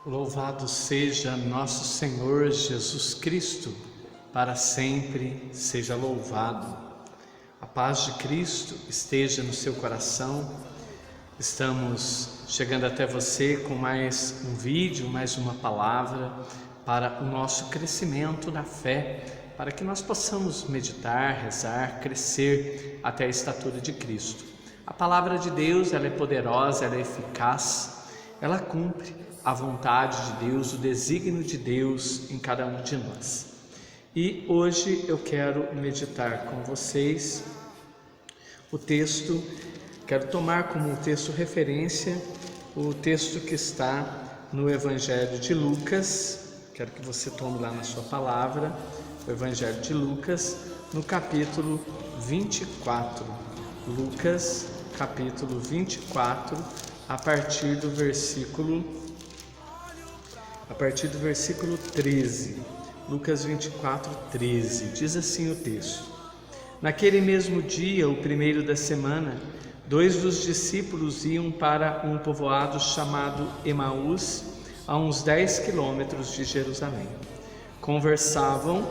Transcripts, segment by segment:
Louvado seja nosso Senhor Jesus Cristo, para sempre seja louvado. A paz de Cristo esteja no seu coração. Estamos chegando até você com mais um vídeo, mais uma palavra para o nosso crescimento na fé, para que nós possamos meditar, rezar, crescer até a estatura de Cristo. A palavra de Deus, ela é poderosa, ela é eficaz, ela cumpre a vontade de Deus, o desígnio de Deus em cada um de nós. E hoje eu quero meditar com vocês o texto, quero tomar como um texto referência o texto que está no Evangelho de Lucas. Quero que você tome lá na sua palavra, o Evangelho de Lucas, no capítulo 24. Lucas, capítulo 24, a partir do versículo 13. Lucas 24, 13. Diz assim o texto: Naquele mesmo dia, o primeiro da semana, 2 dos discípulos iam para um povoado chamado Emaús, a uns 10 quilômetros de Jerusalém. Conversavam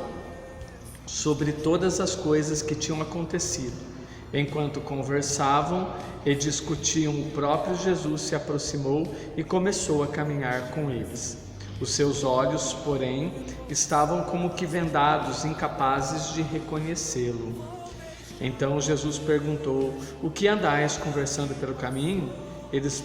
sobre todas as coisas que tinham acontecido. Enquanto conversavam e discutiam, o próprio Jesus se aproximou e começou a caminhar com eles. Os seus olhos, porém, estavam como que vendados, incapazes de reconhecê-lo. Então Jesus perguntou: O que andais conversando pelo caminho? Eles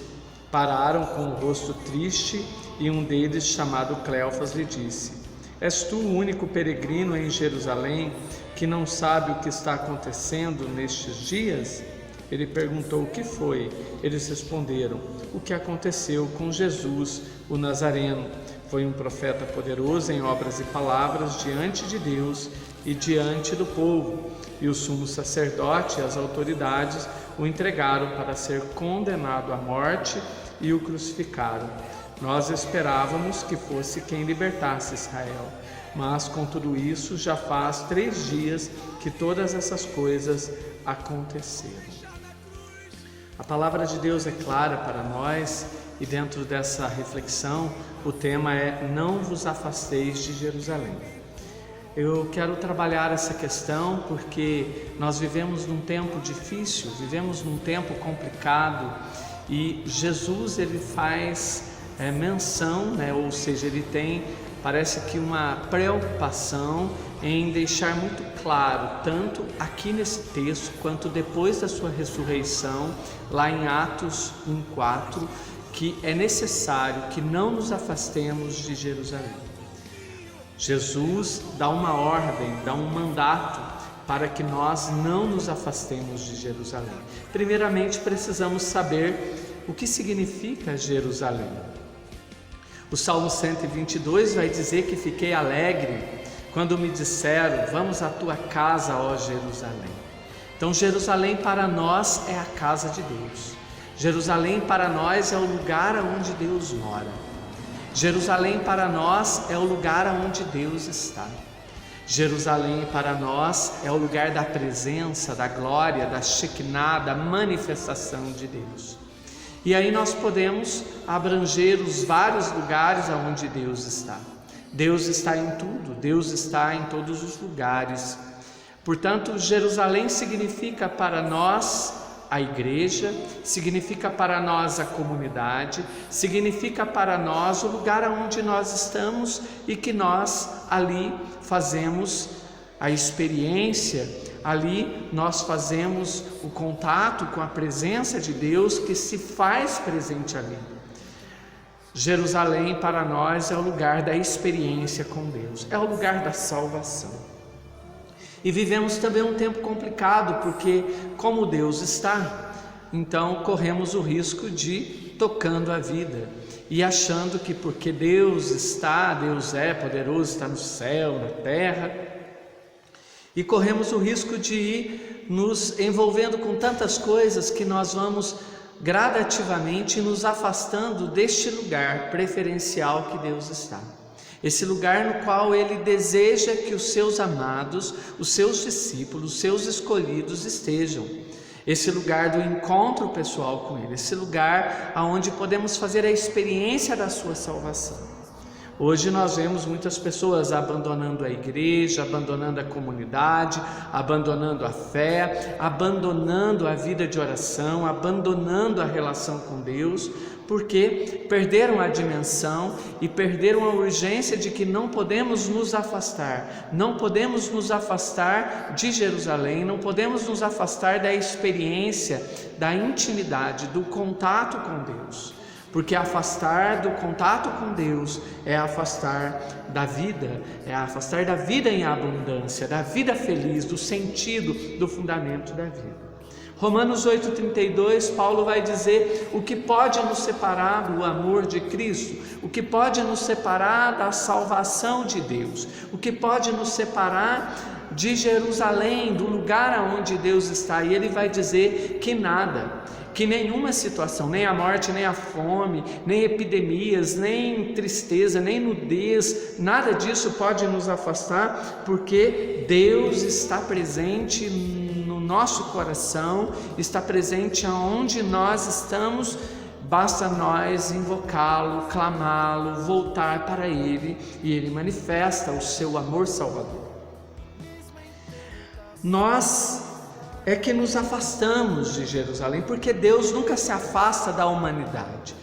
pararam com o rosto triste e um deles, chamado Cleofas, lhe disse: És tu o único peregrino em Jerusalém que não sabe o que está acontecendo nestes dias? Ele perguntou: O que foi? Eles responderam: O que aconteceu com Jesus, o Nazareno. Foi um profeta poderoso em obras e palavras diante de Deus e diante do povo. E o sumo sacerdote e as autoridades o entregaram para ser condenado à morte e o crucificaram. Nós esperávamos que fosse quem libertasse Israel. Mas com tudo isso já faz 3 dias que todas essas coisas aconteceram. A palavra de Deus é clara para nós e dentro dessa reflexão o tema é: não vos afasteis de Jerusalém. Eu quero trabalhar essa questão porque nós vivemos num tempo difícil, vivemos num tempo complicado e Jesus ele faz menção, ou seja, ele tem, parece que uma preocupação em deixar muito claro, tanto aqui nesse texto, quanto depois da sua ressurreição, lá em Atos 1:4, que é necessário que não nos afastemos de Jerusalém. Jesus dá uma ordem, dá um mandato para que nós não nos afastemos de Jerusalém. Primeiramente, precisamos saber o que significa Jerusalém. O Salmo 122 vai dizer que fiquei alegre quando me disseram: vamos à tua casa, ó Jerusalém. Então Jerusalém para nós é a casa de Deus. Jerusalém para nós é o lugar onde Deus mora. Jerusalém para nós é o lugar onde Deus está. Jerusalém para nós é o lugar da presença, da glória, da Shekinah, da manifestação de Deus. E aí nós podemos abranger os vários lugares onde Deus está. Deus está em tudo, Deus está em todos os lugares. Portanto, Jerusalém significa para nós a igreja, significa para nós a comunidade, significa para nós o lugar onde nós estamos e que nós ali fazemos a experiência, ali nós fazemos o contato com a presença de Deus que se faz presente ali. Jerusalém para nós é o lugar da experiência com Deus, é o lugar da salvação. E vivemos também um tempo complicado, porque como Deus está, então corremos o risco de tocando a vida e achando que porque Deus está, Deus é poderoso, está no céu, na terra, e corremos o risco de ir nos envolvendo com tantas coisas que nós vamos gradativamente nos afastando deste lugar preferencial que Deus está. Esse lugar no qual Ele deseja que os seus amados, os seus discípulos, os seus escolhidos estejam. esse lugar do encontro pessoal com Ele, esse lugar onde podemos fazer a experiência da sua salvação. Hoje nós vemos muitas pessoas abandonando a igreja, abandonando a comunidade, abandonando a fé, abandonando a vida de oração, abandonando a relação com Deus, porque perderam a dimensão e perderam a urgência de que não podemos nos afastar, não podemos nos afastar de Jerusalém, não podemos nos afastar da experiência, da intimidade, do contato com Deus. Porque afastar do contato com Deus é afastar da vida, em abundância, da vida feliz, do sentido, do fundamento da vida. Romanos 8,32, Paulo vai dizer o que pode nos separar do amor de Cristo, o que pode nos separar da salvação de Deus, o que pode nos separar de Jerusalém, do lugar onde Deus está. E ele vai dizer que nada, que nenhuma situação, nem a morte, nem a fome, nem epidemias, nem tristeza, nem nudez, nada disso pode nos afastar, porque Deus está presente no nosso coração, está presente aonde nós estamos. Basta nós invocá-lo, clamá-lo, voltar para Ele, e Ele manifesta o seu amor salvador. Nós é que nos afastamos de Jerusalém, porque Deus nunca se afasta da humanidade.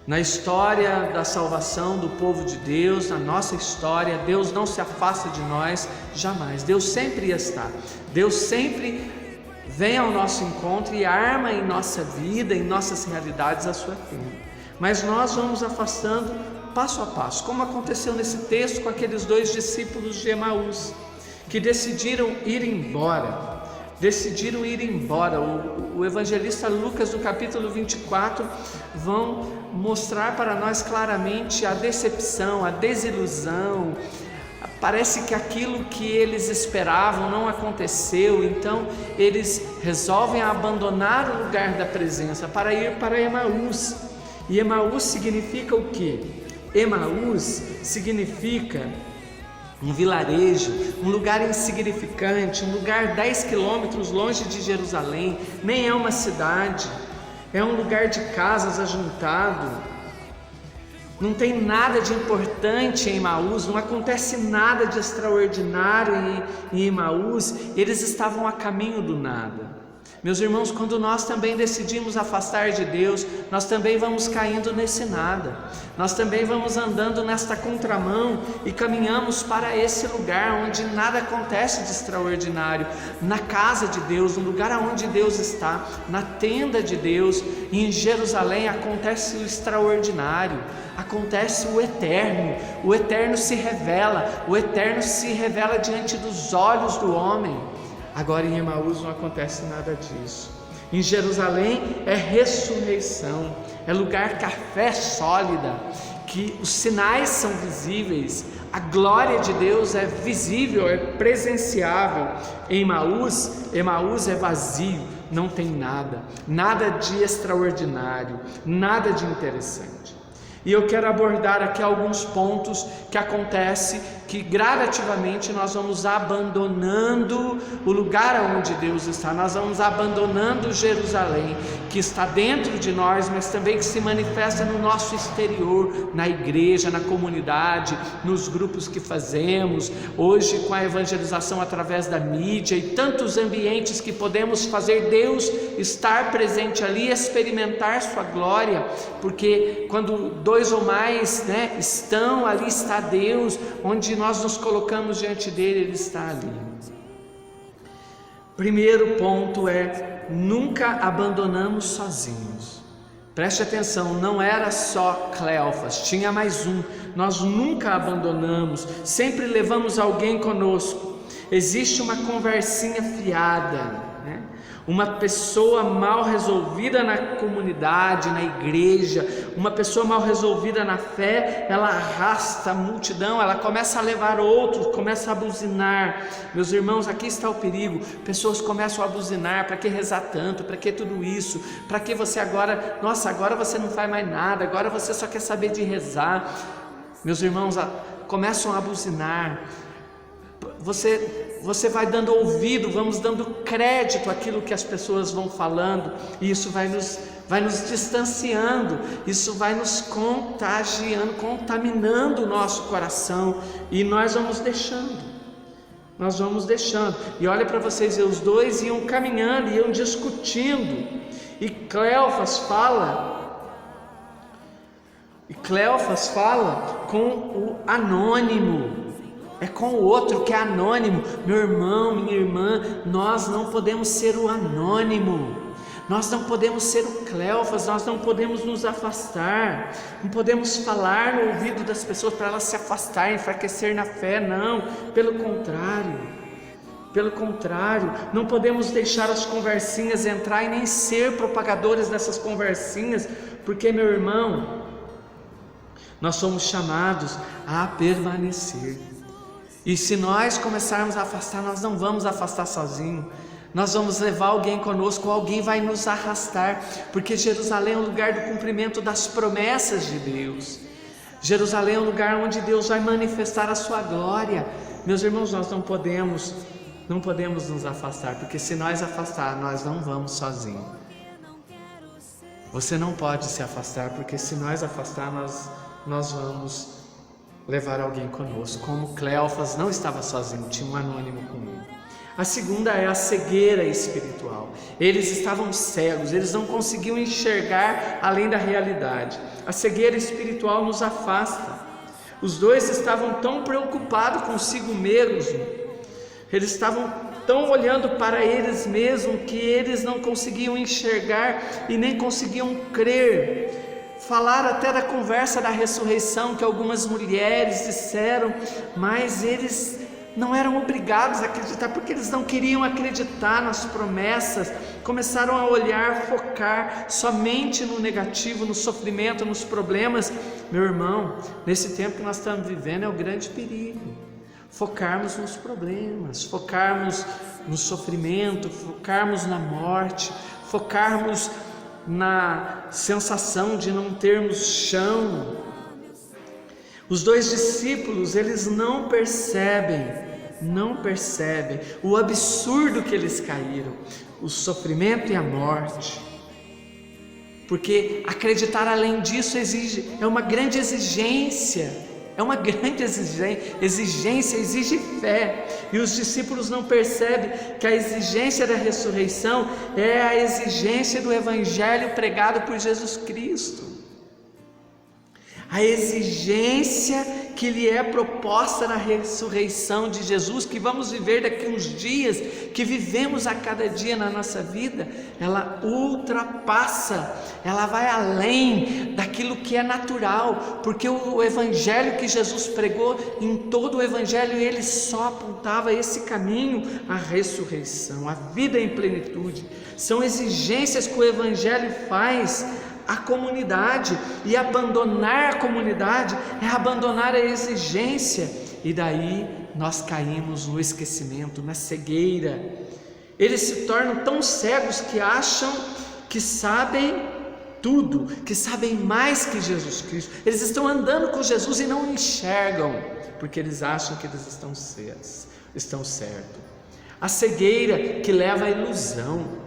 Na história da salvação do povo de Deus, na nossa história, Deus não se afasta de nós jamais. Deus sempre está. Deus sempre vem ao nosso encontro e arma em nossa vida, em nossas realidades a sua tenda. Mas nós vamos afastando passo a passo, como aconteceu nesse texto com aqueles 2 discípulos de Emaús, que decidiram ir embora. O evangelista Lucas, no capítulo 24, vão mostrar para nós claramente a decepção, a desilusão. Parece que aquilo que eles esperavam não aconteceu, então eles resolvem abandonar o lugar da presença para ir para Emaús. E Emaús significa o quê? Emaús significa um vilarejo, um lugar insignificante, um lugar 10 quilômetros longe de Jerusalém, nem é uma cidade, é um lugar de casas ajuntado, não tem nada de importante em Emaús, não acontece nada de extraordinário em Emaús, eles estavam a caminho do nada. Meus irmãos, quando nós também decidimos afastar de Deus, nós também vamos caindo nesse nada, nós também vamos andando nesta contramão e caminhamos para esse lugar onde nada acontece de extraordinário, na casa de Deus, no lugar onde Deus está, na tenda de Deus. E em Jerusalém acontece o extraordinário, acontece o eterno se revela, o eterno se revela diante dos olhos do homem. Agora em Emaús não acontece nada disso. Em Jerusalém é ressurreição, é lugar que a fé é sólida, que os sinais são visíveis, a glória de Deus é visível, é presenciável. Em Emaús é vazio, não tem nada de extraordinário, nada de interessante. E eu quero abordar aqui alguns pontos que acontece, que gradativamente nós vamos abandonando o lugar onde Deus está, nós vamos abandonando Jerusalém, que está dentro de nós, mas também que se manifesta no nosso exterior, na igreja, na comunidade, nos grupos que fazemos, hoje com a evangelização através da mídia e tantos ambientes que podemos fazer Deus estar presente ali, experimentar sua glória, porque quando 2 ou mais estão, ali está Deus, onde nós nos colocamos diante dele, ele está ali. Primeiro ponto é: nunca abandonamos sozinhos. Preste atenção, não era só Cleofas, tinha mais um. Nós nunca abandonamos, sempre levamos alguém conosco. Existe uma conversinha fiada, uma pessoa mal resolvida na comunidade, na igreja, uma pessoa mal resolvida na fé, ela arrasta a multidão, ela começa a levar outros, começa a buzinar. Meus irmãos, aqui está o perigo. Pessoas começam a buzinar: para que rezar tanto, para que tudo isso, para que você agora, agora você não faz mais nada, agora você só quer saber de rezar. Meus irmãos, começam a buzinar. você vai dando ouvido, vamos dando crédito àquilo que as pessoas vão falando, e isso vai nos distanciando, isso vai nos contagiando, contaminando o nosso coração, e nós vamos deixando. E olha para vocês, os dois iam caminhando, iam discutindo, e Cleofas fala com o anônimo. É com o outro que é anônimo. Meu irmão, minha irmã, nós não podemos ser o anônimo, nós não podemos ser o Cleofas, nós não podemos nos afastar, não podemos falar no ouvido das pessoas para elas se afastarem, enfraquecer na fé, não, pelo contrário, não podemos deixar as conversinhas entrar e nem ser propagadores dessas conversinhas, porque, meu irmão, nós somos chamados a permanecer. E se nós começarmos a afastar, nós não vamos afastar sozinhos, nós vamos levar alguém conosco, alguém vai nos arrastar, porque Jerusalém é o lugar do cumprimento das promessas de Deus. Jerusalém é o lugar onde Deus vai manifestar a sua glória. Meus irmãos, nós não podemos nos afastar, porque se nós afastar, nós não vamos sozinhos. Você não pode se afastar, porque se nós afastar, nós vamos levar alguém conosco. Como Cleofas não estava sozinho, tinha um anônimo com ele. A segunda é a cegueira espiritual. Eles estavam cegos, eles não conseguiam enxergar além da realidade. A cegueira espiritual nos afasta. Os dois estavam tão preocupados consigo mesmos, eles estavam tão olhando para eles mesmos, que eles não conseguiam enxergar e nem conseguiam crer. Falaram até da conversa da ressurreição que algumas mulheres disseram, mas eles não eram obrigados a acreditar, porque eles não queriam acreditar nas promessas. Começaram a olhar, focar somente no negativo, no sofrimento, nos problemas. Meu irmão, nesse tempo que nós estamos vivendo é o grande perigo, focarmos nos problemas, focarmos no sofrimento, focarmos na morte, focarmos na sensação de não termos chão. Os dois discípulos, eles não percebem o absurdo que eles caíram, o sofrimento e a morte, porque acreditar além disso é uma grande exigência. Exige fé, e os discípulos não percebem que a exigência da ressurreição é a exigência do evangelho pregado por Jesus Cristo, a exigência que lhe é proposta na ressurreição de Jesus, que vamos viver daqui uns dias, que vivemos a cada dia na nossa vida. Ela ultrapassa, ela vai além daquilo que é natural, porque o evangelho que Jesus pregou, em todo o evangelho ele só apontava esse caminho, a ressurreição, a vida em plenitude. São exigências que o evangelho faz a comunidade, e abandonar a comunidade é abandonar a exigência, e daí nós caímos no esquecimento, na cegueira. Eles se tornam tão cegos que acham que sabem tudo, que sabem mais que Jesus Cristo. Eles estão andando com Jesus e não enxergam, porque eles acham que eles estão certos. A cegueira que leva à ilusão.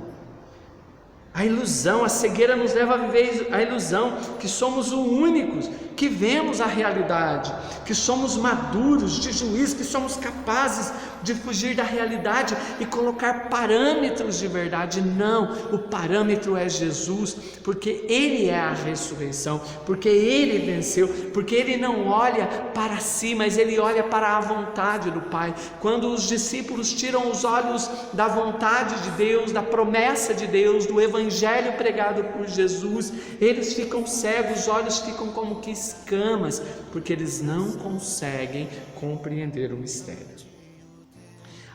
A cegueira nos leva a viver a ilusão que somos os únicos que vemos a realidade, que somos maduros de juízo, que somos capazes de fugir da realidade e colocar parâmetros de verdade. Não, o parâmetro é Jesus, porque Ele é a ressurreição, porque Ele venceu, porque Ele não olha para si, mas Ele olha para a vontade do Pai. Quando os discípulos tiram os olhos da vontade de Deus, da promessa de Deus, do evangelho pregado por Jesus, eles ficam cegos, os olhos ficam como que escamas, porque eles não conseguem compreender o mistério.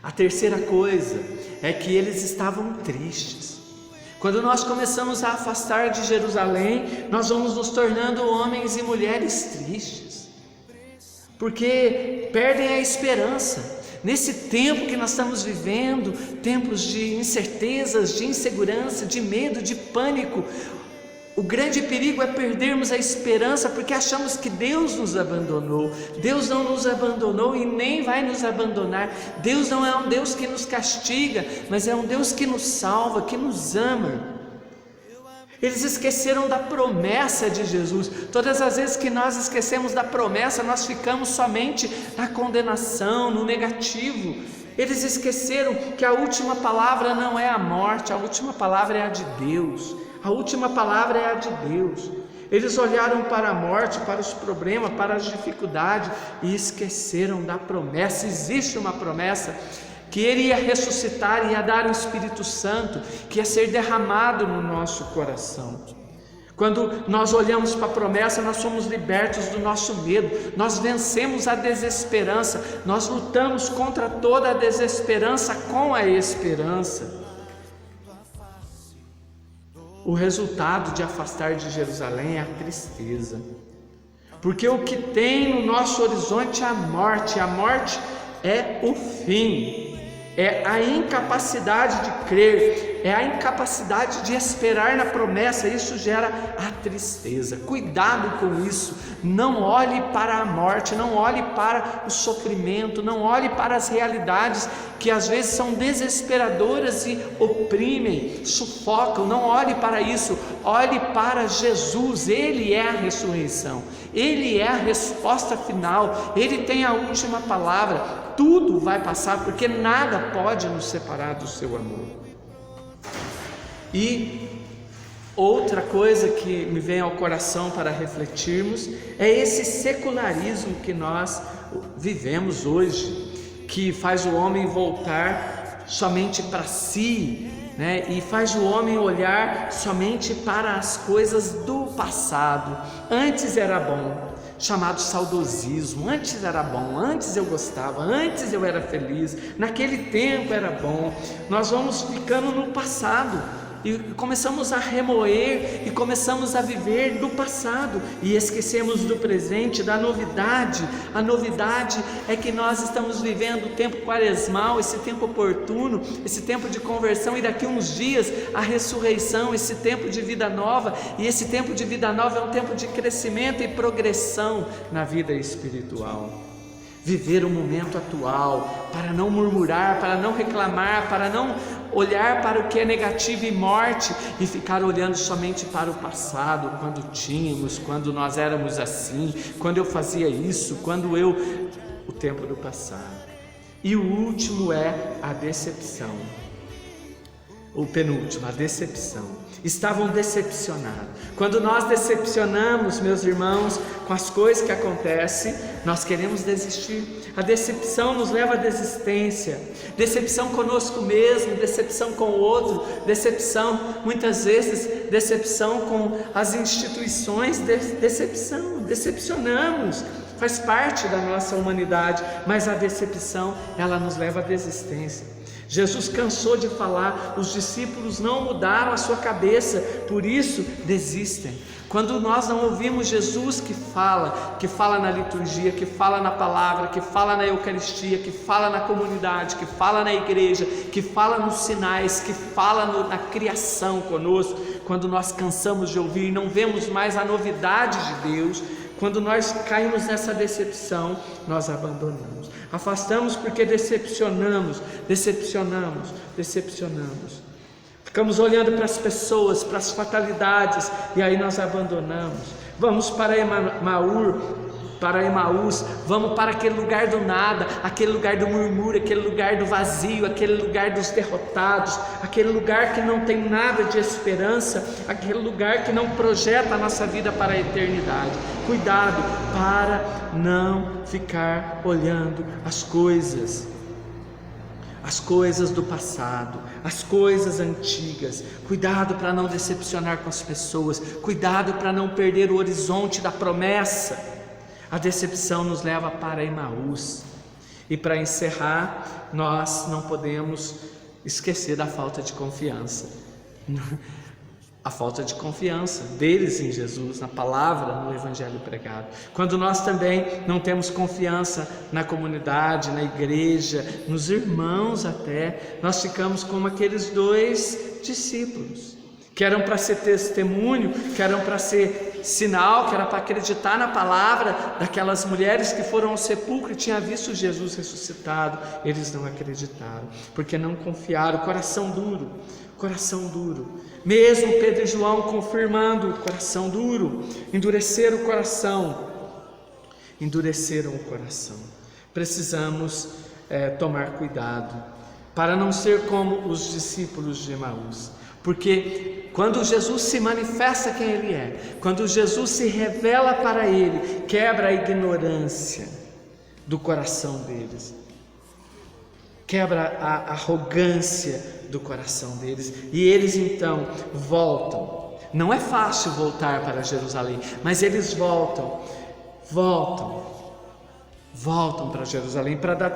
A terceira coisa é que eles estavam tristes. Quando nós começamos a afastar de Jerusalém, nós vamos nos tornando homens e mulheres tristes, porque perdem a esperança. Nesse tempo que nós estamos vivendo, tempos de incertezas, de insegurança, de medo, de pânico, O grande perigo é perdermos a esperança porque achamos que Deus nos abandonou. Deus não nos abandonou e nem vai nos abandonar. Deus não é um Deus que nos castiga, mas é um Deus que nos salva, que nos ama. Eles esqueceram da promessa de Jesus. Todas as vezes que nós esquecemos da promessa, nós ficamos somente na condenação, no negativo. Eles esqueceram que a última palavra não é a morte, a última palavra é a de Deus. A última palavra é a de Deus. Eles olharam para a morte, para os problemas, para as dificuldades e esqueceram da promessa. Existe uma promessa que Ele ia ressuscitar, ia dar o Espírito Santo, que ia ser derramado no nosso coração. Quando nós olhamos para a promessa, nós somos libertos do nosso medo, nós vencemos a desesperança, nós lutamos contra toda a desesperança com a esperança. O resultado de afastar de Jerusalém é a tristeza, porque o que tem no nosso horizonte é a morte é o fim. É a incapacidade de crer, é a incapacidade de esperar na promessa. Isso gera a tristeza. Cuidado com isso. Não olhe para a morte, não olhe para o sofrimento, não olhe para as realidades que às vezes são desesperadoras e oprimem, sufocam. Não olhe para isso, olhe para Jesus. Ele é a ressurreição, Ele é a resposta final, Ele tem a última palavra. Tudo vai passar, porque nada pode nos separar do seu amor. E outra coisa que me vem ao coração para refletirmos é esse secularismo que nós vivemos hoje, que faz o homem voltar somente para si, né? E faz o homem olhar somente para as coisas do passado. Antes era bom, chamado saudosismo. Antes era bom, antes eu gostava, antes eu era feliz, naquele tempo era bom. Nós vamos ficando no passado e começamos a remoer e começamos a viver do passado e esquecemos do presente, da novidade. A novidade é que nós estamos vivendo o tempo quaresmal, esse tempo oportuno, esse tempo de conversão, e daqui uns dias a ressurreição, esse tempo de vida nova. E esse tempo de vida nova é um tempo de crescimento e progressão na vida espiritual. Viver o momento atual, para não murmurar, para não reclamar, para não olhar para o que é negativo e morte e ficar olhando somente para o passado, quando tínhamos, quando nós éramos assim, quando eu fazia isso, o tempo do passado. E o último é a decepção. O penúltimo, a decepção. Estavam decepcionados. Quando nós decepcionamos, meus irmãos, com as coisas que acontecem, nós queremos desistir. A decepção nos leva à desistência. Decepção conosco mesmo, decepção com o outro, decepção, muitas vezes, decepção com as instituições, decepcionamos. Faz parte da nossa humanidade, mas a decepção, ela nos leva à desistência. Jesus cansou de falar, os discípulos não mudaram a sua cabeça, por isso desistem. Quando nós não ouvimos Jesus que fala na liturgia, que fala na palavra, que fala na Eucaristia, que fala na comunidade, que fala na igreja, que fala nos sinais, que fala na criação conosco, quando nós cansamos de ouvir e não vemos mais a novidade de Deus, quando nós caímos nessa decepção, nós abandonamos. Afastamos porque decepcionamos. Ficamos olhando para as pessoas, para as fatalidades, e aí nós abandonamos. Vamos para Emaús, vamos para aquele lugar do nada, aquele lugar do murmúrio, aquele lugar do vazio, aquele lugar dos derrotados, aquele lugar que não tem nada de esperança, aquele lugar que não projeta a nossa vida para a eternidade. Cuidado para não ficar olhando as coisas do passado, as coisas antigas. Cuidado para não decepcionar com as pessoas, cuidado para não perder o horizonte da promessa. A decepção nos leva para Emaús. E para encerrar, nós não podemos esquecer da falta de confiança. A falta de confiança deles em Jesus, na palavra, no Evangelho pregado. Quando nós também não temos confiança na comunidade, na igreja, nos irmãos até, nós ficamos como aqueles 2 discípulos que eram para ser testemunho, que eram para ser sinal, que era para acreditar na palavra daquelas mulheres que foram ao sepulcro e tinham visto Jesus ressuscitado. Eles não acreditaram, porque não confiaram. Coração duro. Mesmo Pedro e João confirmando, coração duro, endureceram o coração. Precisamos tomar cuidado para não ser como os discípulos de Emaús. Porque quando Jesus se manifesta quem Ele é, quando Jesus se revela para ele, quebra a ignorância do coração deles, quebra a arrogância do coração deles, e eles então voltam. Não é fácil voltar para Jerusalém, mas eles voltam para Jerusalém para dar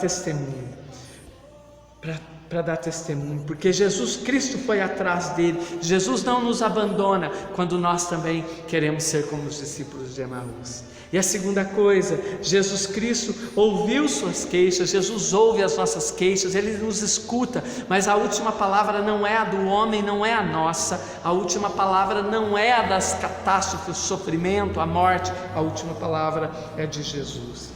testemunho, porque Jesus Cristo foi atrás dele. Jesus não nos abandona quando nós também queremos ser como os discípulos de Emaús. E a segunda coisa, Jesus Cristo ouviu suas queixas. Jesus ouve as nossas queixas, Ele nos escuta, mas a última palavra não é a do homem, não é a nossa. A última palavra não é a das catástrofes, o sofrimento, a morte. A última palavra é de Jesus.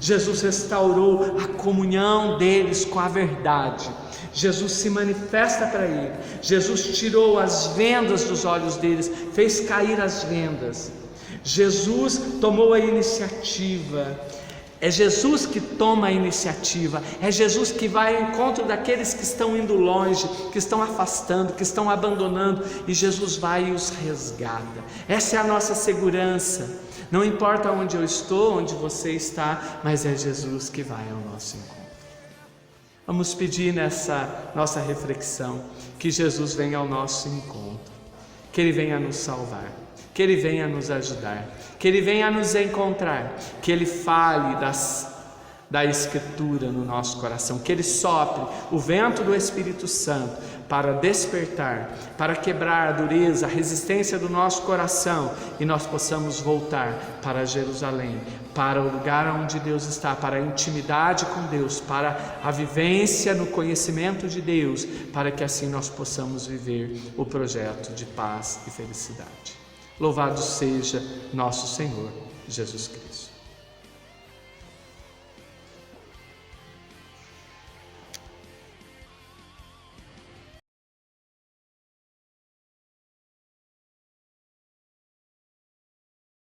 Jesus restaurou a comunhão deles com a verdade. Jesus se manifesta para ele. Jesus tirou as vendas dos olhos deles, fez cair as vendas. Jesus tomou a iniciativa. É Jesus que toma a iniciativa. É Jesus que vai ao encontro daqueles que estão indo longe, que estão afastando, que estão abandonando, e Jesus vai e os resgata. Essa é a nossa segurança. Não importa onde eu estou, onde você está, mas é Jesus que vai ao nosso encontro. Vamos pedir nessa nossa reflexão que Jesus venha ao nosso encontro, que Ele venha nos salvar, que Ele venha nos ajudar, que Ele venha nos encontrar, que Ele fale da Escritura no nosso coração, que Ele sopre o vento do Espírito Santo para despertar, para quebrar a dureza, a resistência do nosso coração, e nós possamos voltar para Jerusalém, para o lugar onde Deus está, para a intimidade com Deus, para a vivência no conhecimento de Deus, para que assim nós possamos viver o projeto de paz e felicidade. Louvado seja nosso Senhor Jesus Cristo.